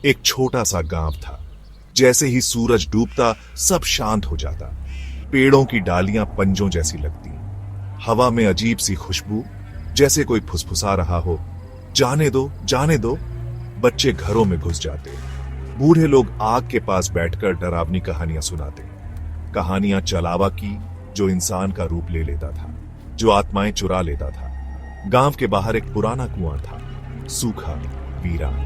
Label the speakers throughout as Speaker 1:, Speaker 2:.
Speaker 1: एक छोटा सा गांव था। जैसे ही सूरज डूबता सब शांत हो जाता। पेड़ों की डालियां पंजों जैसी लगती। हवा में अजीब सी खुशबू, जैसे कोई फुसफुसा रहा हो, जाने दो जाने दो। बच्चे घरों में घुस जाते। बूढ़े लोग आग के पास बैठकर डरावनी कहानियां सुनाते। कहानियां चलावा की, जो इंसान का रूप ले लेता था, जो आत्माएं चुरा लेता था। गांव के बाहर एक पुराना कुआं था, सूखा, वीरान।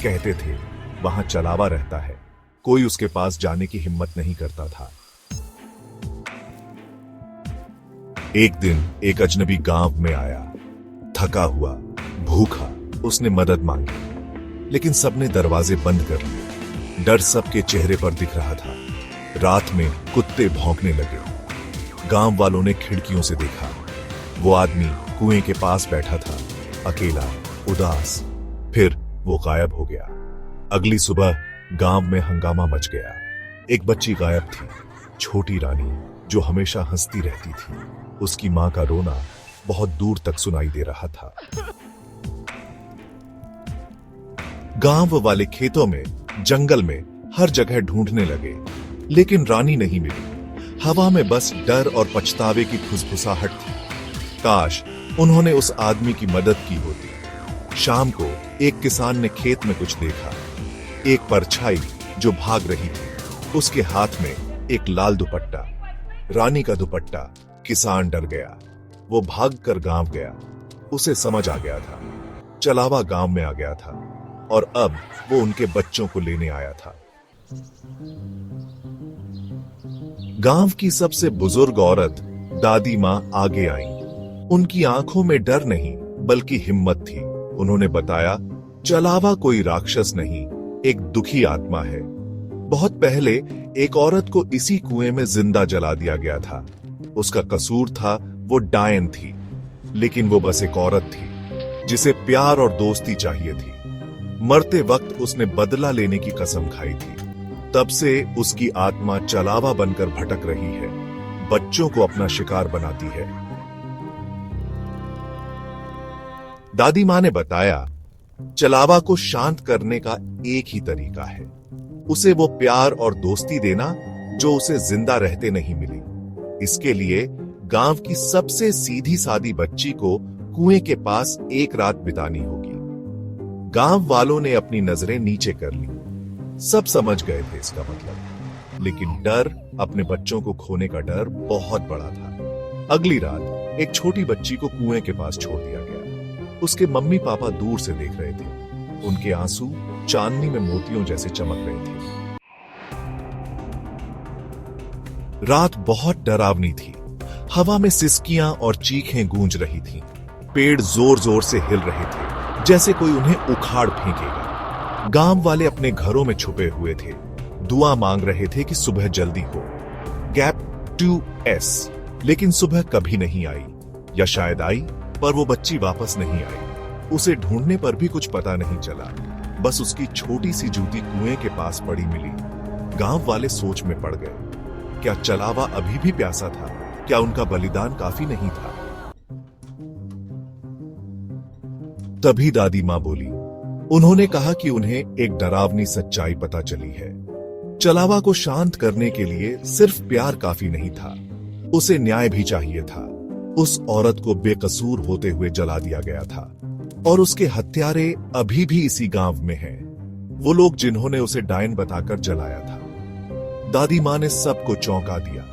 Speaker 1: कहते थे वहां चलावा रहता है, कोई उसके पास जाने की हिम्मत नहीं करता था। एक दिन एक अजनबी गांव में आया, थका हुआ, भूखा। उसने मदद मांगी, लेकिन सबने दरवाजे बंद कर लिए। डर सबके चेहरे पर दिख रहा था। रात में कुत्ते भौंकने लगे। गांव वालों ने खिड़कियों से देखा, वो आदमी कुएं के पास बैठा था, अकेला, उदास। फिर वो गायब हो गया। अगली सुबह गांव में हंगामा मच गया। एक बच्ची गायब थी, छोटी रानी, जो हमेशा हंसती रहती थी। उसकी मां का रोना बहुत दूर तक सुनाई दे रहा था। गांव वाले खेतों में, जंगल में, हर जगह ढूंढने लगे, लेकिन रानी नहीं मिली। हवा में बस डर और पछतावे की फुसफुसाहट थी। काश उन्होंने उस आदमी की मदद की होती। शाम को एक किसान ने खेत में कुछ देखा, एक परछाई जो भाग रही थी, उसके हाथ में एक लाल दुपट्टा, रानी का दुपट्टा। किसान डर गया, वो भागकर गांव गया। उसे समझ आ गया था, चलावा गांव में आ गया था और अब वो उनके बच्चों को लेने आया था। गांव की सबसे बुजुर्ग औरत दादी मां आगे आई। उनकी आंखों में डर नहीं बल्कि हिम्मत थी। उन्होंने बताया, चलावा कोई राक्षस नहीं, एक दुखी आत्मा है। बहुत पहले एक औरत को इसी कुएं में जिंदा जला दिया गया था। उसका कसूर था, वो डायन थी, लेकिन वो बस एक औरत थी जिसे प्यार और दोस्ती चाहिए थी। मरते वक्त उसने बदला लेने की कसम खाई थी। तब से उसकी आत्मा चलावा बनकर भटक रही है, बच्चों को अपना शिकार बनाती है। दादी मां ने बताया, चलावा को शांत करने का एक ही तरीका है, उसे वो प्यार और दोस्ती देना जो उसे जिंदा रहते नहीं मिली। इसके लिए गांव की सबसे सीधी सादी बच्ची को कुएं के पास एक रात बितानी होगी। गांव वालों ने अपनी नजरें नीचे कर ली। सब समझ गए थे इसका मतलब, लेकिन डर, अपने बच्चों को खोने का डर बहुत बड़ा था। अगली रात एक छोटी बच्ची को कुएं के पास छोड़ दिया गया। उसके मम्मी पापा दूर से देख रहे थे। उनके आंसू चांदनी में मोतियों जैसे चमक रहे थे। रात बहुत डरावनी थी। हवा में सिसकियां और चीखें गूंज रही थीं। पेड़ जोर जोर से हिल रहे थे, जैसे कोई उन्हें उखाड़ फेंकेगा। गांव वाले अपने घरों में छुपे हुए थे, दुआ मांग रहे थे कि सुबह जल्दी हो। गैप 2S, लेकिन सुबह कभी नहीं आई, या शायद आई पर वो बच्ची वापस नहीं आई। उसे ढूंढने पर भी कुछ पता नहीं चला, बस उसकी छोटी सी जूती कुएं के पास पड़ी मिली। गांव वाले सोच में पड़ गए, क्या चलावा अभी भी प्यासा था? क्या उनका बलिदान काफी नहीं था? तभी दादी मां बोली। उन्होंने कहा कि उन्हें एक डरावनी सच्चाई पता चली है। चलावा को शांत करने के लिए सिर्फ प्यार काफी नहीं था, उसे न्याय भी चाहिए था। उस औरत को बेकसूर होते हुए जला दिया गया था और उसके हत्यारे अभी भी इसी गांव में हैं, वो लोग जिन्होंने उसे डायन बताकर जलाया था। दादी मां ने सबको चौंका दिया।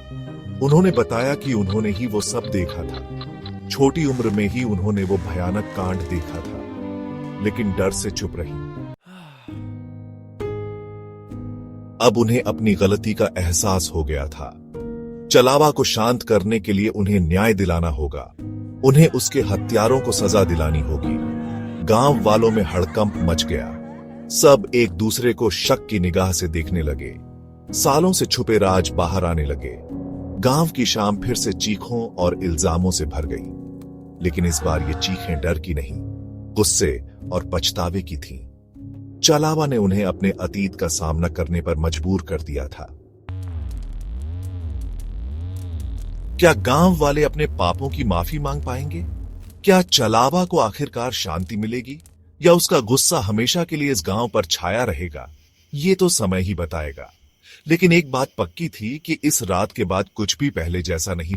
Speaker 1: उन्होंने बताया कि उन्होंने ही वो सब देखा था। छोटी उम्र में ही उन्होंने वो भयानक कांड देखा था, लेकिन डर से चुप रही। अब उन्हें अपनी गलती का एहसास हो गया था। चलावा को शांत करने के लिए उन्हें न्याय दिलाना होगा। उन्हें उसके हत्यारों को सजा दिलानी होगी। गांव वालों में हड़कंप मच गया। सब एक दूसरे को शक की निगाह से देखने लगे। सालों से छुपे राज बाहर आने लगे। गांव की शाम फिर से चीखों और इल्जामों से भर गई, लेकिन इस बार ये चीखें डर की नहीं, गुस्से और पछतावे की थीं। चलावा ने उन्हें अपने अतीत का सामना करने पर मजबूर कर दिया था। क्या गांव वाले अपने पापों की माफी मांग पाएंगे? क्या चलावा को आखिरकार शांति मिलेगी? या उसका गुस्सा हमेशा के लिए इस गांव पर छाया रहेगा, ये तो समय ही बताएगा। लेकिन एक बात पक्की थी कि इस रात के बाद कुछ भी पहले जैसा नहीं रहेगा।